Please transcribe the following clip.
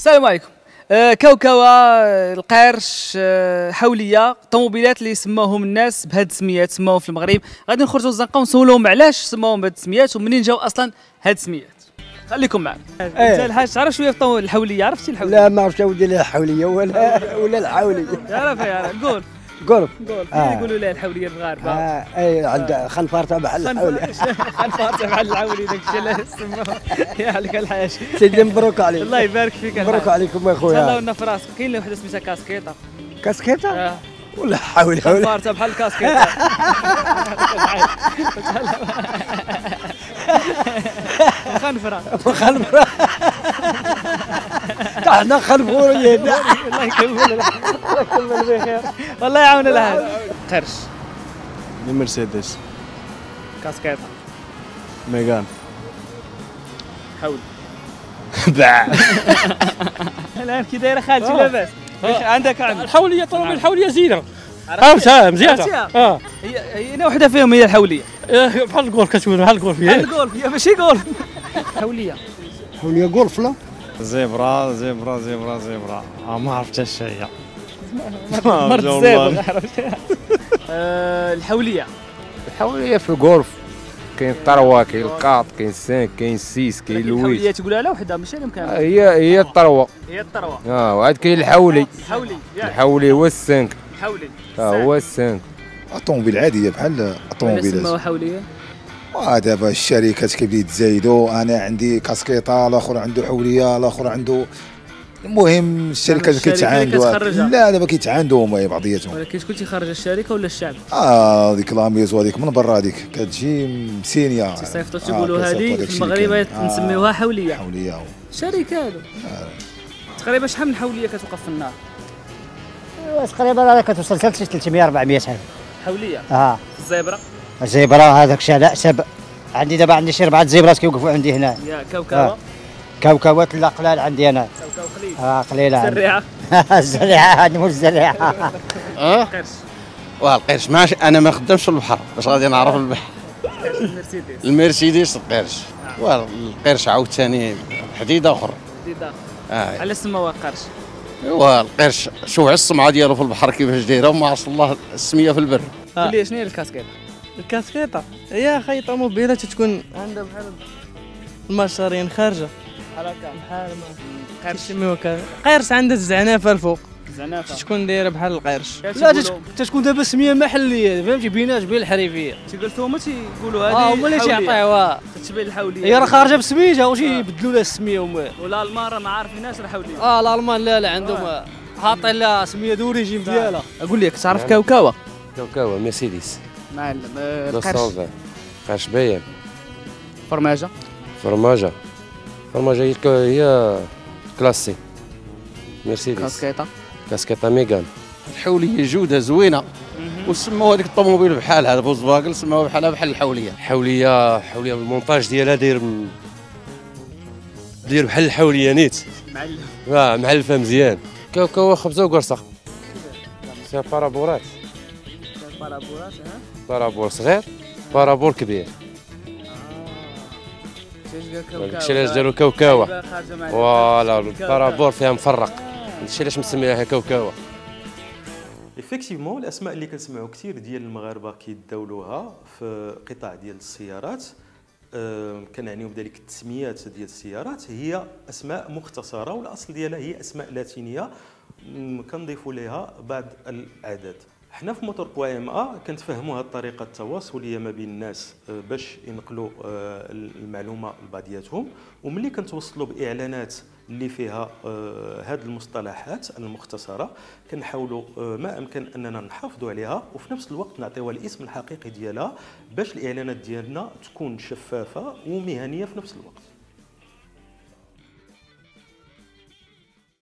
السلام عليكم. كوكوة، القرش، حوليه، الطوموبيلات اللي سماوهم الناس بهاد السميات، سماوهم في المغرب. غادي نخرجوا للزنقه ونسولوهم علاش سماوهم بهاد السميات ومنين جاو اصلا هاد السميات. خليكم معنا. انت الحاج تعرف شويه في الحوليه؟ عرفتي الحوليه؟ لا ما عرفتش اودي لا الحوليه ولا الحوليه. تعرفها يا قول قرب يقولوا لها الحوليه المغاربه. اي عند خنفارته بحال الحوليه. خنفارته بحال الحوليه، داك الشيء اللي سموه. يا عليك الحاج سيدي مبروك عليك. الله يبارك فيك. مبروك عليكم اخويا. تهلاو لنا في راسك. كاين وحده سميتها كاسكيطه. كاسكيطه ولا حوليه خنفارته بحال الكاسكيطه. خنفره احنا خنفوريه. الله يكمل بخير، والله يعاون الحاج. قرش، مرسيدس، كاسكيطه، ميغان، حول. باع. الان كي دايره خالتي لاباس؟ عندك الحوليه طلب الحوليه زينه. عرفتها مزيانه. هي وحده فيهم هي الحوليه. بحال الجولف كتقول، بحال الجولف بحال الجولف. يا ماشي جولف. حوليه جولف لا. زبرة زبرة زبرة زبرة. ما عرفتش هي. مرت الزبرة. الحوليه في الغولف كاين الطروه، كاين القاط، كاين السانك، كاين السيس، كاين الحوليه اللويس. تقولها لا وحده ماشي اللي مكان. هي الطروه. هي الطروه. وعاد كاين الحولي. الحولي هو السانك. الحولي هو السانك. الطوموبيل عاديه بحال الطوموبيلات. سماوها حوليه. دابا الشركات كيبداو يتزايدوا. انا عندي كاسكيطه، الاخر عنده حوليه، الاخر عنده. المهم الشركات كيتعاندوا. لا دابا كيتعاندوا هما بعضياتهم. ولكن شكون تيخرج، الشركه ولا الشعب؟ ديك لاميز وهذيك من برا، هذيك كتجي مسينيه. تيصيفطوا تيقولوا هذه في المغرب نسميوها حوليه. حوليه شركه هذو. تقريبا شحال من حوليه كتوقف في النهار؟ تقريبا كتوصل 300 400 حال. حوليه الزبره. الزبره هذاك الشيء على حساب. عندي شي 4 زبرات كيوقفوا عندي هنا. يا كوكوه. كوكوات لا قلال عندي انا. كوكو قليل. قليله. الزريعه. الزريعه نمول الزريعه. قرش. القرش ماشي، انا ما خدامش في البحر باش غادي نعرف البحر. المرسيدس القرش. القرش عاوتاني حديد اخر. علاش سموها قرش؟ القرش شوف السمعه ديالو في البحر كيفاش دايره، وما عرف الله السميه في البر. قول لي شنو هي الكاسكيطه؟ الكاسكيطه هي خي طوموبيلات تكون عندها بحال المشارين خارجه بحال قرش سميوها قرش. عندها الزعنافه الفوق، الزعنافه تكون دايره بحال القرش. لا تكون دابا سميه محليه، فهمتي، بيناش بين الحريفيه. تيقول هما تيقولوا هذه هما اللي تيعطيوها تتشبه الحوليه. هي راه خارجه بسميتها واش يبدلوا لها السميه هما. والالمان راه ما عارفيناش الحوليه. الالمان لا عندهم حاطين لها سميه دوريجين ديالها. اقول لك تعرف كوكوه؟ كوكوة مرسيدس معلم. القرش 220 قرش باين. فرماجه فرماجة هي كلاسي مرسيدس. كاسكيطة ميغان. الحوليه جوده زوينه، وسموا هذيك الطوموبيل بحال هذا فولكسفاجن سموها بحال الحوليه. حوليه المونتاج ديالها داير بحال الحوليه نيت. معلم. معلفه مزيان. كوكوة خبزه وقرصه. سي بارابورات. بارابور صغير، بارابور كبير. داكشي علاش داروا كوكوة. فوالا البارابور فيها مفرق، داكشي علاش مسميناها كوكوة. ايفيكتيفمون الاسماء اللي كنسمعوا كثير ديال المغاربه كيداولوها في قطاع ديال السيارات، كنعنيو بذلك التسميات ديال السيارات، هي اسماء مختصره والاصل ديالها هي اسماء لاتينيه كنضيفوا لها بعض الاعداد. حنا في موتور بوا ام كنتفهموا هذه الطريقه التواصليه ما بين الناس باش ينقلوا المعلومه لبعضياتهم، وملي كنتوصلوا باعلانات اللي فيها هذه المصطلحات المختصره كنحاولوا ما امكن اننا نحافظوا عليها، وفي نفس الوقت نعطيوها الاسم الحقيقي ديالها باش الاعلانات ديالنا تكون شفافه ومهنيه في نفس الوقت.